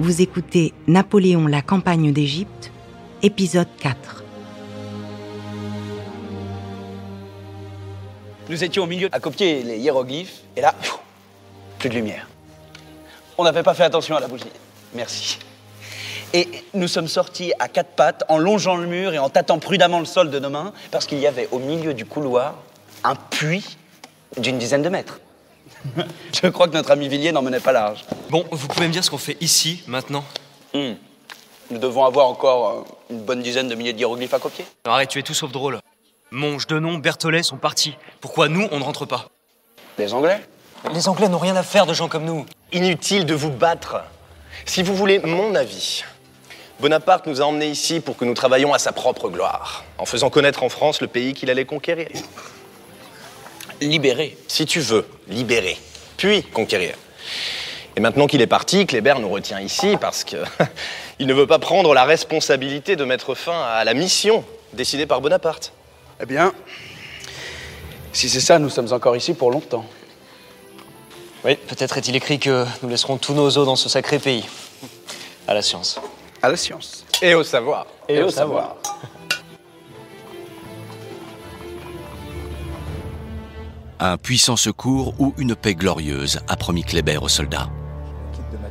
Vous écoutez Napoléon, la campagne d'Égypte, épisode 4. Nous étions au milieu à copier les hiéroglyphes, et là, plus de lumière. On n'avait pas fait attention à la bougie. Merci. Et nous sommes sortis à quatre pattes, en longeant le mur et en tâtant prudemment le sol de nos mains, parce qu'il y avait au milieu du couloir un puits d'une dizaine de mètres. Je crois que notre ami Villiers n'en menait pas large. Bon, vous pouvez me dire ce qu'on fait ici, maintenant? Nous devons avoir encore une bonne dizaine de milliers de hiéroglyphes à copier. Arrête, tu es tout sauf drôle. Monge, Denon, Berthollet sont partis. Pourquoi nous, on ne rentre pas? Les Anglais? Les Anglais n'ont rien à faire de gens comme nous. Inutile de vous battre. Si vous voulez mon avis, Bonaparte nous a emmenés ici pour que nous travaillions à sa propre gloire, en faisant connaître en France le pays qu'il allait conquérir. Libérés. Si tu veux, libérer, puis conquérir. Et maintenant qu'il est parti, Kléber nous retient ici parce que il ne veut pas prendre la responsabilité de mettre fin à la mission décidée par Bonaparte. Eh bien, si c'est ça, nous sommes encore ici pour longtemps. Oui, peut-être est-il écrit que nous laisserons tous nos os dans ce sacré pays. À la science. À la science. Et au savoir. Et au savoir. Un puissant secours ou une paix glorieuse a promis Kléber aux soldats.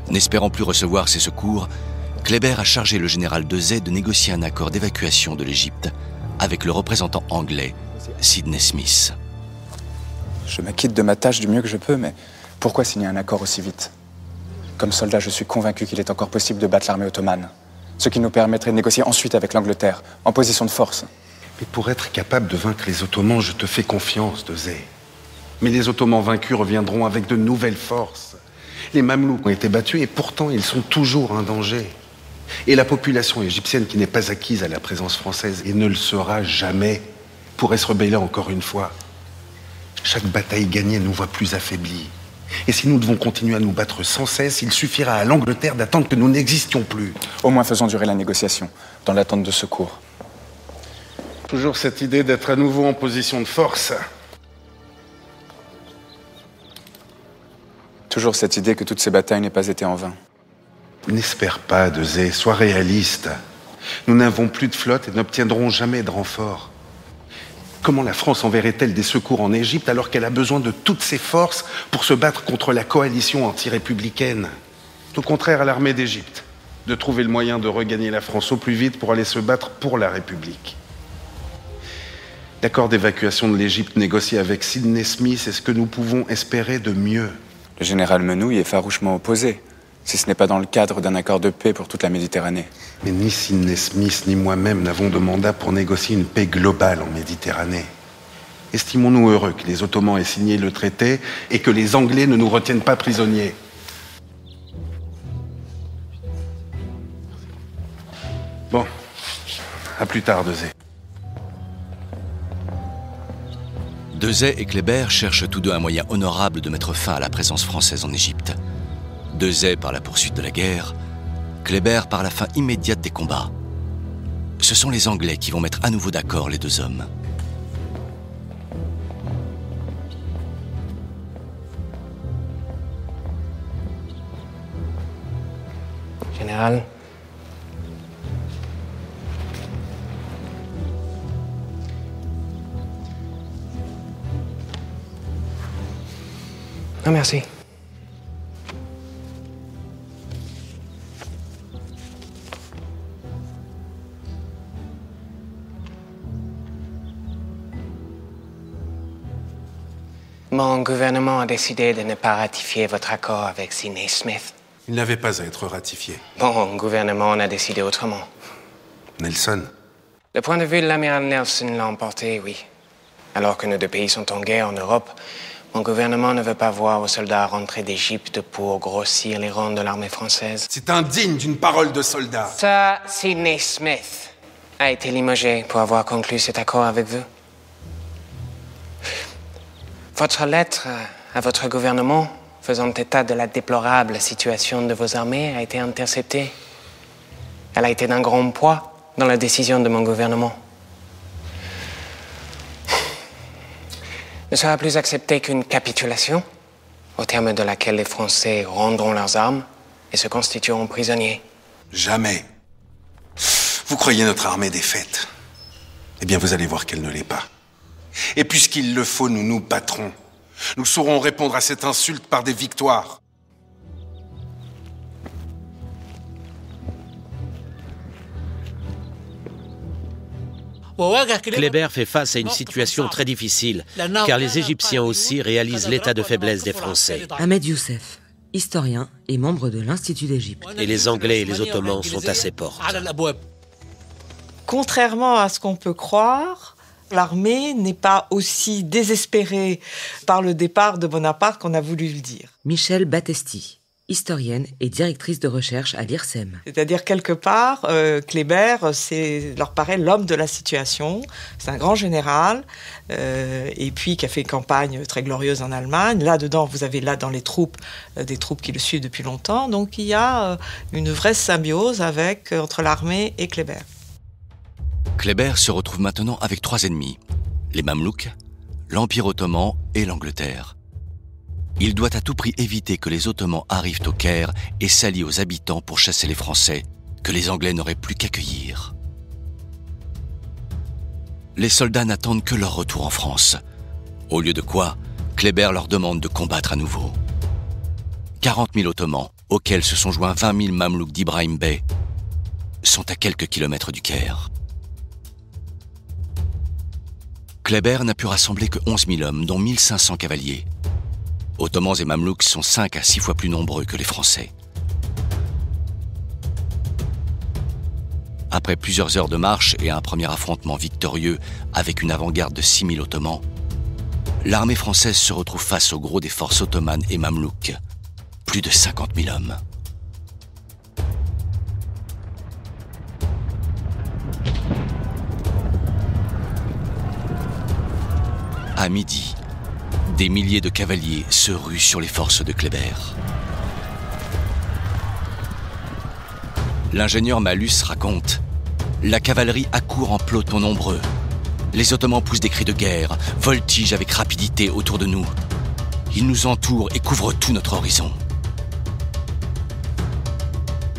N'espérant plus recevoir ces secours, Kléber a chargé le général Desaix de négocier un accord d'évacuation de l'Égypte avec le représentant anglais, Sidney Smith. Je m'acquitte de ma tâche du mieux que je peux, mais pourquoi signer un accord aussi vite? Comme soldat, je suis convaincu qu'il est encore possible de battre l'armée ottomane, ce qui nous permettrait de négocier ensuite avec l'Angleterre, en position de force. Mais pour être capable de vaincre les Ottomans, je te fais confiance, Desaix. Mais les Ottomans vaincus reviendront avec de nouvelles forces. Les Mamelouks ont été battus et pourtant ils sont toujours un danger. Et la population égyptienne qui n'est pas acquise à la présence française et ne le sera jamais, pourrait se rebeller encore une fois. Chaque bataille gagnée nous voit plus affaiblis. Et si nous devons continuer à nous battre sans cesse, il suffira à l'Angleterre d'attendre que nous n'existions plus. Au moins faisons durer la négociation, dans l'attente de secours. Toujours cette idée d'être à nouveau en position de force. Toujours cette idée que toutes ces batailles n'aient pas été en vain. N'espère pas, Desaix, sois réaliste. Nous n'avons plus de flotte et n'obtiendrons jamais de renfort. Comment la France enverrait-elle des secours en Égypte alors qu'elle a besoin de toutes ses forces pour se battre contre la coalition anti-républicaine? Au contraire à l'armée d'Égypte, de trouver le moyen de regagner la France au plus vite pour aller se battre pour la République. L'accord d'évacuation de l'Égypte négocié avec Sidney Smith est ce que nous pouvons espérer de mieux. Le général Menouille est farouchement opposé, si ce n'est pas dans le cadre d'un accord de paix pour toute la Méditerranée. Mais ni Sidney Smith ni moi-même n'avons de mandat pour négocier une paix globale en Méditerranée. Estimons-nous heureux que les Ottomans aient signé le traité et que les Anglais ne nous retiennent pas prisonniers. Bon, à plus tard, Desaix. Desaix et Kléber cherchent tous deux un moyen honorable de mettre fin à la présence française en Égypte. Desaix par la poursuite de la guerre, Kléber par la fin immédiate des combats. Ce sont les Anglais qui vont mettre à nouveau d'accord les deux hommes. Général. Non, merci. Mon gouvernement a décidé de ne pas ratifier votre accord avec Sidney Smith. Il n'avait pas à être ratifié. Mon gouvernement en a décidé autrement. Nelson. Le point de vue de l'amiral Nelson l'a emporté, oui. Alors que nos deux pays sont en guerre en Europe, mon gouvernement ne veut pas voir aux soldats rentrer d'Égypte pour grossir les rangs de l'armée française. C'est indigne d'une parole de soldat. Sir Sidney Smith a été limogé pour avoir conclu cet accord avec vous. Votre lettre à votre gouvernement, faisant état de la déplorable situation de vos armées, a été interceptée. Elle a été d'un grand poids dans la décision de mon gouvernement. Ne sera plus acceptée qu'une capitulation, au terme de laquelle les Français rendront leurs armes et se constitueront prisonniers. Jamais. Vous croyez notre armée défaite? Eh bien, vous allez voir qu'elle ne l'est pas. Et puisqu'il le faut, nous nous battrons. Nous saurons répondre à cette insulte par des victoires. Kléber fait face à une situation très difficile, car les Égyptiens aussi réalisent l'état de faiblesse des Français. Ahmed Youssef, historien et membre de l'Institut d'Égypte. Et les Anglais et les Ottomans sont à ses portes. Contrairement à ce qu'on peut croire, l'armée n'est pas aussi désespérée par le départ de Bonaparte qu'on a voulu le dire. Michel Battesti, historienne et directrice de recherche à l'IRSEM. C'est-à-dire, quelque part, Kléber, leur paraît l'homme de la situation. C'est un grand général, et puis qui a fait une campagne très glorieuse en Allemagne. Là-dedans, vous avez dans les troupes, des troupes qui le suivent depuis longtemps. Donc, il y a une vraie symbiose entre l'armée et Kléber. Kléber se retrouve maintenant avec 3 ennemis, les Mamelouks, l'Empire ottoman et l'Angleterre. Il doit à tout prix éviter que les Ottomans arrivent au Caire et s'allient aux habitants pour chasser les Français, que les Anglais n'auraient plus qu'accueillir. Les soldats n'attendent que leur retour en France, au lieu de quoi Kléber leur demande de combattre à nouveau. 40 000 Ottomans, auxquels se sont joints 20 000 Mamelouks d'Ibrahim Bey, sont à quelques kilomètres du Caire. Kléber n'a pu rassembler que 11 000 hommes, dont 1500 cavaliers. Ottomans et Mamelouks sont 5 à 6 fois plus nombreux que les Français. Après plusieurs heures de marche et un premier affrontement victorieux avec une avant-garde de 6 000 Ottomans, l'armée française se retrouve face au gros des forces ottomanes et Mamelouks, plus de 50 000 hommes. À midi, des milliers de cavaliers se ruent sur les forces de Kléber. L'ingénieur Malus raconte « La cavalerie accourt en peloton nombreux. Les Ottomans poussent des cris de guerre, voltigent avec rapidité autour de nous. Ils nous entourent et couvrent tout notre horizon. »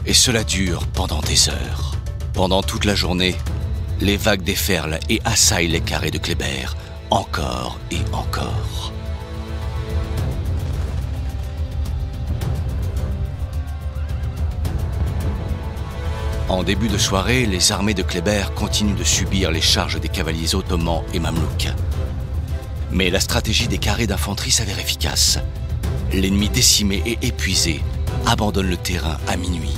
Et cela dure pendant des heures. Pendant toute la journée, les vagues déferlent et assaillent les carrés de Kléber, encore et encore. En début de soirée, les armées de Kléber continuent de subir les charges des cavaliers ottomans et mamelouks. Mais la stratégie des carrés d'infanterie s'avère efficace. L'ennemi décimé et épuisé abandonne le terrain à minuit.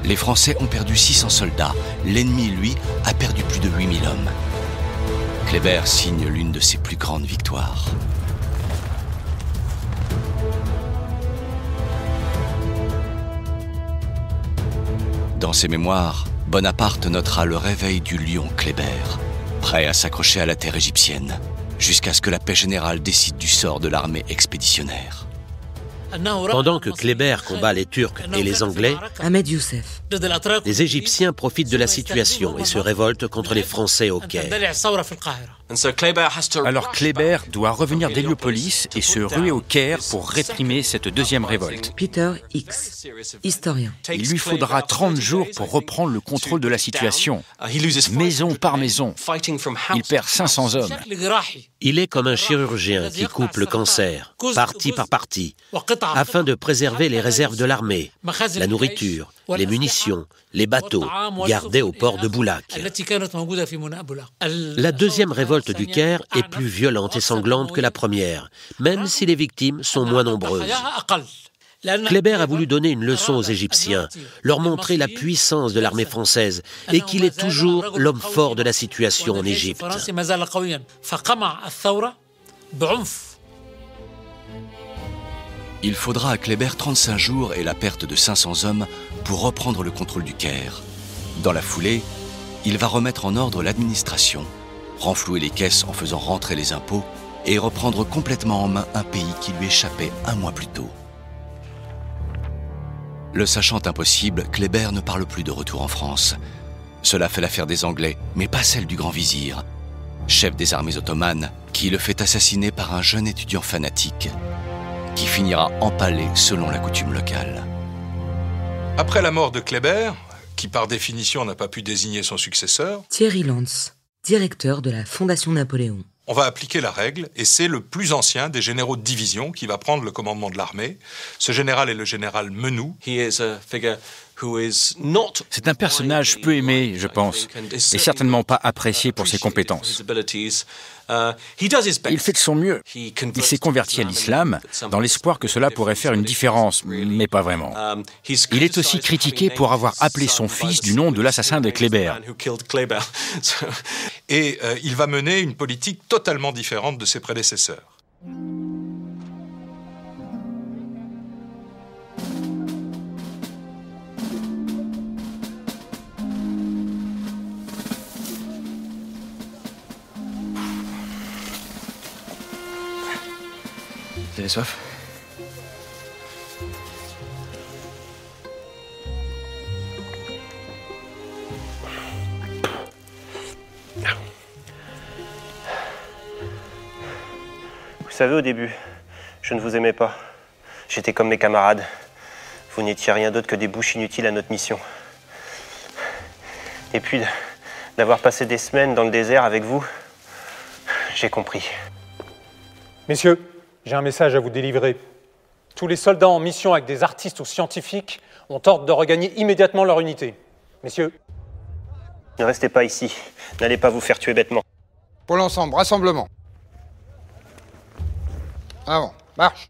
Les Français ont perdu 600 soldats. L'ennemi, lui, a perdu plus de 8000 hommes. Kléber signe l'une de ses plus grandes victoires. Dans ses mémoires, Bonaparte notera le réveil du lion Kléber, prêt à s'accrocher à la terre égyptienne, jusqu'à ce que la paix générale décide du sort de l'armée expéditionnaire. Pendant que Kléber combat les Turcs et les Anglais, Ahmed Youssef, les Égyptiens profitent de la situation et se révoltent contre les Français au Caire. Alors Kléber doit revenir d'Héliopolis et se ruer au Caire pour réprimer cette deuxième révolte. Peter X, historien. Il lui faudra 30 jours pour reprendre le contrôle de la situation, maison par maison. Il perd 500 hommes. Il est comme un chirurgien qui coupe le cancer, partie par partie, afin de préserver les réserves de l'armée, la nourriture, les munitions, les bateaux gardés au port de Boulak. La deuxième révolte du Caire est plus violente et sanglante que la première, même si les victimes sont moins nombreuses. Kléber a voulu donner une leçon aux Égyptiens, leur montrer la puissance de l'armée française et qu'il est toujours l'homme fort de la situation en Égypte. Il faudra à Kléber 35 jours et la perte de 500 hommes pour reprendre le contrôle du Caire. Dans la foulée, il va remettre en ordre l'administration, renflouer les caisses en faisant rentrer les impôts et reprendre complètement en main un pays qui lui échappait un mois plus tôt. Le sachant impossible, Kléber ne parle plus de retour en France. Cela fait l'affaire des Anglais, mais pas celle du grand vizir, chef des armées ottomanes, qui le fait assassiner par un jeune étudiant fanatique. qui finira empalé selon la coutume locale. Après la mort de Kléber, qui par définition n'a pas pu désigner son successeur, Thierry Lantz, directeur de la Fondation Napoléon. On va appliquer la règle et c'est le plus ancien des généraux de division qui va prendre le commandement de l'armée. Ce général est le général Menou. C'est un personnage peu aimé, je pense, et certainement pas apprécié pour ses compétences. Il fait de son mieux. Il s'est converti à l'islam dans l'espoir que cela pourrait faire une différence, mais pas vraiment. Il est aussi critiqué pour avoir appelé son fils du nom de l'assassin de Kléber. Et il va mener une politique totalement différente de ses prédécesseurs. Vous avez soif? Vous savez, au début, je ne vous aimais pas. J'étais comme mes camarades. Vous n'étiez rien d'autre que des bouches inutiles à notre mission. Et puis, d'avoir passé des semaines dans le désert avec vous, j'ai compris. Messieurs, j'ai un message à vous délivrer. Tous les soldats en mission avec des artistes ou scientifiques ont ordre de regagner immédiatement leur unité. Messieurs. Ne restez pas ici. N'allez pas vous faire tuer bêtement. Pour l'ensemble, rassemblement. Avant, marche.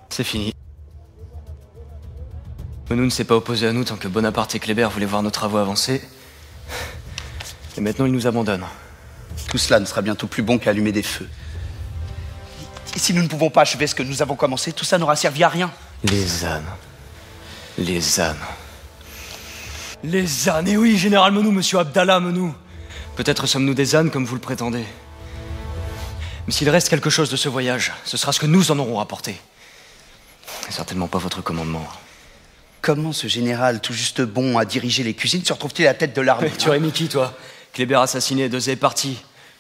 C'est fini. Menou ne s'est pas opposé à nous tant que Bonaparte et Kléber voulaient voir nos travaux avancer. Et maintenant, ils nous abandonnent. Tout cela ne sera bientôt plus bon qu'allumer des feux. Et si nous ne pouvons pas achever ce que nous avons commencé, tout ça n'aura servi à rien. Les ânes. Les ânes. Les ânes, et oui, Général Menou, Monsieur Abdallah Menou. Peut-être sommes-nous des ânes comme vous le prétendez. Mais s'il reste quelque chose de ce voyage, ce sera ce que nous en aurons rapporté. Et certainement pas votre commandement. Comment ce général tout juste bon à diriger les cuisines se retrouve-t-il à la tête de l'armée? Tu aurais mis qui, toi? Kléber assassiné, Dezé est parti.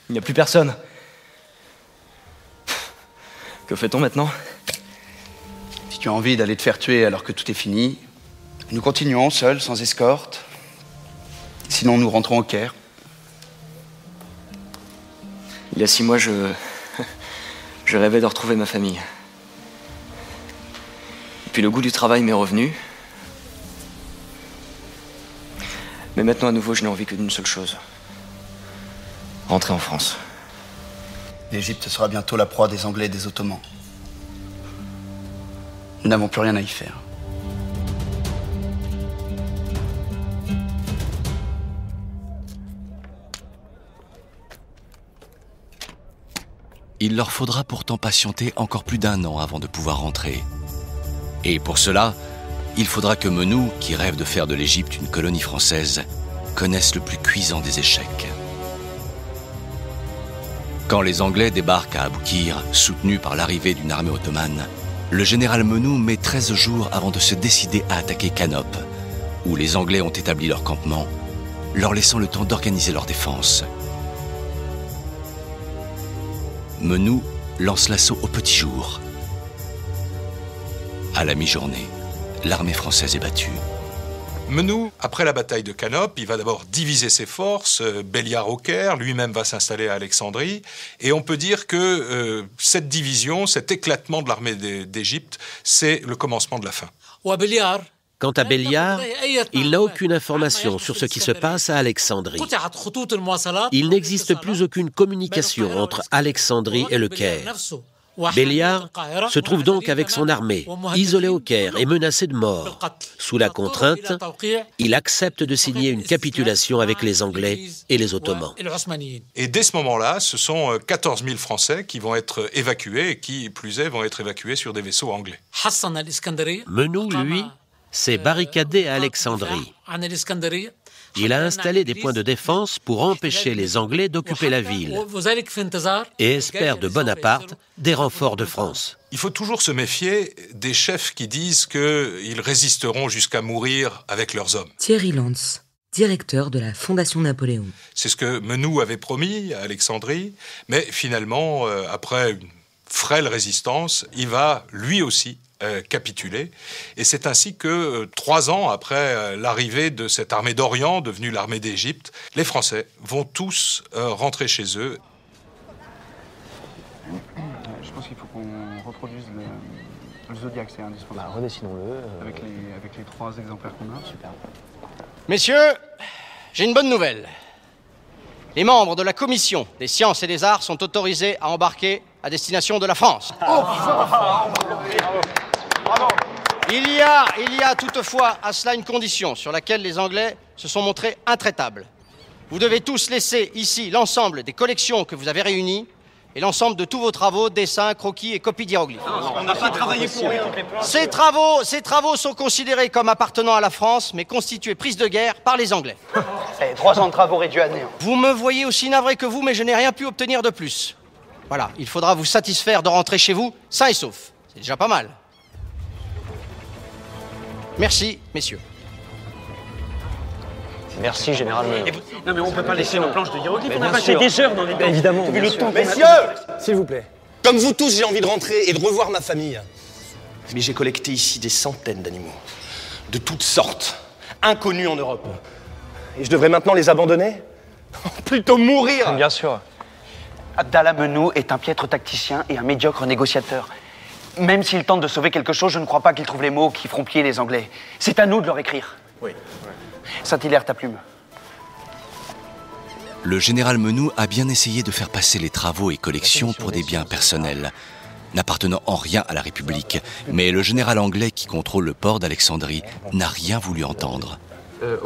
Il n'y a plus personne. Que fait-on maintenant? Si tu as envie d'aller te faire tuer alors que tout est fini, nous continuons seuls, sans escorte. Sinon, nous rentrons au Caire. Il y a 6 mois, je rêvais de retrouver ma famille. Et puis le goût du travail m'est revenu. Mais maintenant, à nouveau, je n'ai envie que d'une seule chose. Rentrer en France. L'Égypte sera bientôt la proie des Anglais et des Ottomans. Nous n'avons plus rien à y faire. Il leur faudra pourtant patienter encore plus d'1 an avant de pouvoir rentrer. Et pour cela, il faudra que Menou, qui rêve de faire de l'Égypte une colonie française, connaisse le plus cuisant des échecs. Quand les Anglais débarquent à Aboukir, soutenus par l'arrivée d'une armée ottomane, le général Menou met 13 jours avant de se décider à attaquer Canop, où les Anglais ont établi leur campement, leur laissant le temps d'organiser leur défense. Menou lance l'assaut au petit jour. À la mi-journée, l'armée française est battue. Menou, après la bataille de Canop, il va d'abord diviser ses forces, Béliard au Caire, lui-même va s'installer à Alexandrie, et on peut dire que cette division, cet éclatement de l'armée d'Égypte, c'est le commencement de la fin. Quant à Béliard, il n'a aucune information sur ce qui se passe à Alexandrie. Il n'existe plus aucune communication entre Alexandrie et le Caire. Béliard se trouve donc avec son armée, isolé au Caire et menacé de mort. Sous la contrainte, il accepte de signer une capitulation avec les Anglais et les Ottomans. Et dès ce moment-là, ce sont 14 000 Français qui vont être évacués et qui, plus est, vont être évacués sur des vaisseaux anglais. Menou, lui, s'est barricadé à Alexandrie. Il a installé des points de défense pour empêcher les Anglais d'occuper la ville et espère de Bonaparte des renforts de France. Il faut toujours se méfier des chefs qui disent qu'ils résisteront jusqu'à mourir avec leurs hommes. Thierry Lantz, directeur de la Fondation Napoléon. C'est ce que Menou avait promis à Alexandrie, mais finalement, après une frêle résistance, il va lui aussi capituler. Et c'est ainsi que 3 ans après l'arrivée de cette armée d'Orient, devenue l'armée d'Égypte, les Français vont tous rentrer chez eux. Je pense qu'il faut qu'on reproduise le Zodiac, c'est indispensable. Bah, redessinons-le. Avec les 3 exemplaires qu'on a. Super. Messieurs, j'ai une bonne nouvelle. Les membres de la commission des sciences et des arts sont autorisés à embarquer à destination de la France. Il y a toutefois à cela une condition sur laquelle les Anglais se sont montrés intraitables. Vous devez tous laisser ici l'ensemble des collections que vous avez réunies et l'ensemble de tous vos travaux, dessins, croquis et copies d'hiéroglyphes. On n'a pas travaillé pour rien. Ces travaux sont considérés comme appartenant à la France, mais constitués prise de guerre par les Anglais. 3 ans de travaux réduits à néant. Vous me voyez aussi navré que vous, mais je n'ai rien pu obtenir de plus. Voilà, il faudra vous satisfaire de rentrer chez vous sain et sauf. C'est déjà pas mal. Merci, messieurs. Merci, général. Non, mais on peut pas laisser nos planches de hiéroglyphes. On a bien passé sûr. des heures dans les bains. Évidemment, T'as vu bien le sûr. temps qu'on a- Messieurs, S'il vous plaît. comme vous tous, j'ai envie de rentrer et de revoir ma famille. Mais j'ai collecté ici des centaines d'animaux, de toutes sortes, inconnus en Europe. Et je devrais maintenant les abandonner? Plutôt mourir! Bien sûr. Abdallah Menou est un piètre tacticien et un médiocre négociateur. Même s'il tente de sauver quelque chose, je ne crois pas qu'il trouve les mots qui feront plier les Anglais. C'est à nous de leur écrire. Oui. Saint-Hilaire, ta plume. Le général Menou a bien essayé de faire passer les travaux et collections pour des biens personnels, n'appartenant en rien à la République. Mais le général anglais qui contrôle le port d'Alexandrie n'a rien voulu entendre.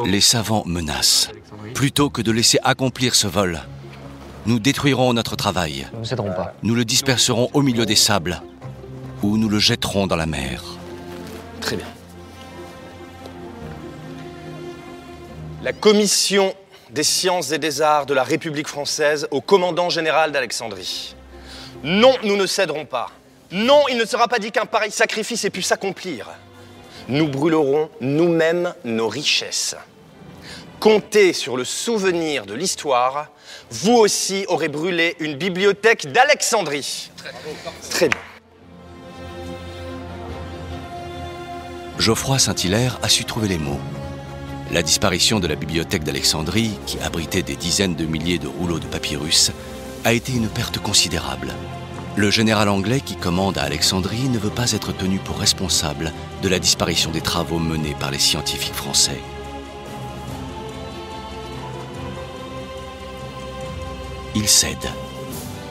Les savants menacent. Plutôt que de laisser accomplir ce vol, nous détruirons notre travail. Nous ne céderons pas. Nous le disperserons au milieu des sables, ou nous le jetterons dans la mer. Très bien. La commission des sciences et des arts de la République française au commandant général d'Alexandrie. Non, nous ne céderons pas. Non, il ne sera pas dit qu'un pareil sacrifice ait pu s'accomplir. Nous brûlerons nous-mêmes nos richesses. Comptez sur le souvenir de l'histoire. Vous aussi aurez brûlé une bibliothèque d'Alexandrie. Très bien. Geoffroy Saint-Hilaire a su trouver les mots. La disparition de la bibliothèque d'Alexandrie, qui abritait des dizaines de milliers de rouleaux de papyrus, a été une perte considérable. Le général anglais qui commande à Alexandrie ne veut pas être tenu pour responsable de la disparition des travaux menés par les scientifiques français. Il cède.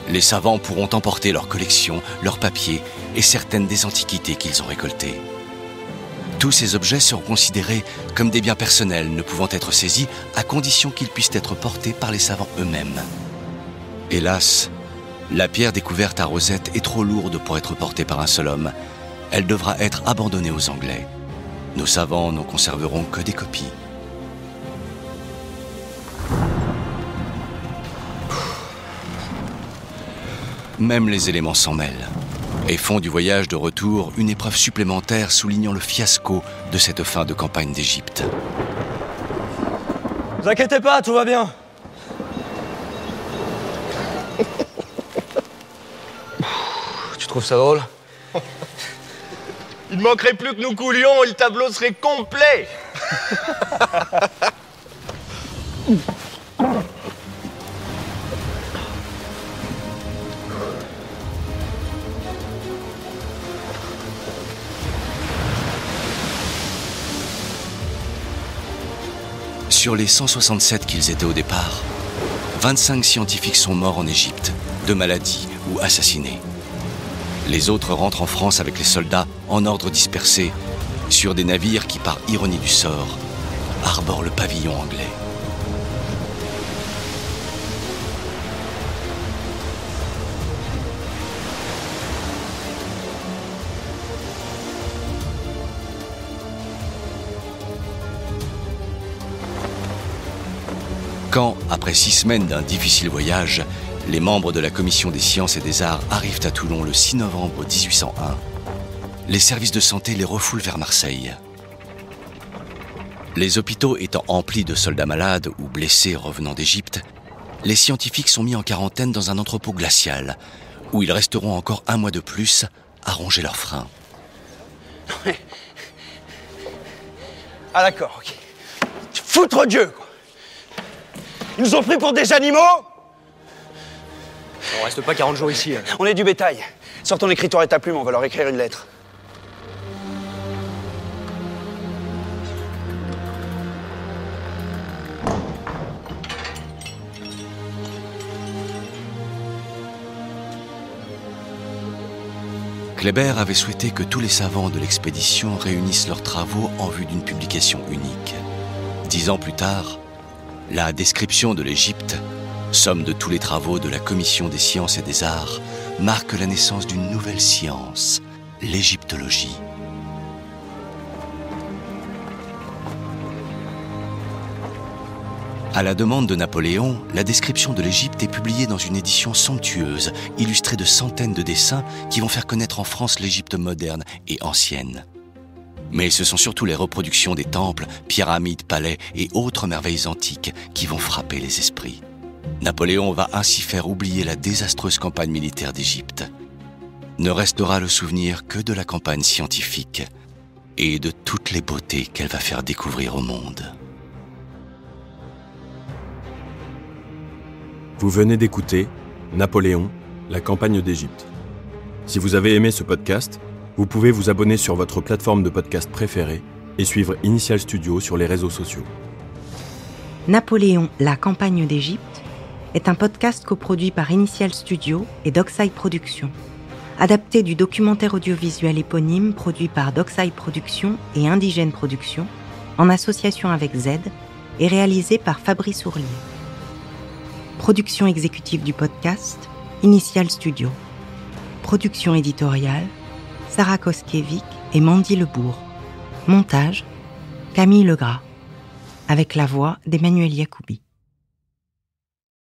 Les savants pourront emporter leurs collections, leurs papiers et certaines des antiquités qu'ils ont récoltées. Tous ces objets seront considérés comme des biens personnels ne pouvant être saisis à condition qu'ils puissent être portés par les savants eux-mêmes. Hélas, la pierre découverte à Rosette est trop lourde pour être portée par un seul homme. Elle devra être abandonnée aux Anglais. Nos savants n'en conserveront que des copies. Même les éléments s'en mêlent et font du voyage de retour une épreuve supplémentaire soulignant le fiasco de cette fin de campagne d'Égypte. Ne vous inquiétez pas, tout va bien. Tu trouves ça drôle? Il ne manquerait plus que nous coulions et le tableau serait complet. Sur les 167 qu'ils étaient au départ, 25 scientifiques sont morts en Égypte, de maladie ou assassinés. Les autres rentrent en France avec les soldats en ordre dispersé, sur des navires qui, par ironie du sort, arborent le pavillon anglais. Quand, après 6 semaines d'un difficile voyage, les membres de la Commission des sciences et des arts arrivent à Toulon le 6 novembre 1801, les services de santé les refoulent vers Marseille. Les hôpitaux étant emplis de soldats malades ou blessés revenant d'Égypte, les scientifiques sont mis en quarantaine dans un entrepôt glacial, où ils resteront encore 1 mois de plus à ronger leurs freins. Ah d'accord, ok. Foutre Dieu, quoi. Ils nous ont pris pour des animaux. On reste pas 40 jours ici. On est du bétail. Sors ton écritoire et ta plume, on va leur écrire une lettre. Kléber avait souhaité que tous les savants de l'expédition réunissent leurs travaux en vue d'une publication unique. 10 ans plus tard, la description de l'Égypte, somme de tous les travaux de la Commission des sciences et des arts, marque la naissance d'une nouvelle science, l'égyptologie. À la demande de Napoléon, la description de l'Égypte est publiée dans une édition somptueuse, illustrée de centaines de dessins qui vont faire connaître en France l'Égypte moderne et ancienne. Mais ce sont surtout les reproductions des temples, pyramides, palais et autres merveilles antiques qui vont frapper les esprits. Napoléon va ainsi faire oublier la désastreuse campagne militaire d'Égypte. Ne restera le souvenir que de la campagne scientifique et de toutes les beautés qu'elle va faire découvrir au monde. Vous venez d'écouter Napoléon, la campagne d'Égypte. Si vous avez aimé ce podcast, vous pouvez vous abonner sur votre plateforme de podcast préférée et suivre Initial Studio sur les réseaux sociaux. Napoléon, la campagne d'Égypte est un podcast coproduit par Initial Studio et Dockside Productions, adapté du documentaire audiovisuel éponyme produit par Dockside Productions et Indigène Productions, en association avec Z, et réalisé par Fabrice Ourlier. Production exécutive du podcast, Initial Studio. Production éditoriale, Sarah Koskiewicz et Mandy Lebourg. Montage, Camille Legras. Avec la voix d'Emmanuel Yacoubi.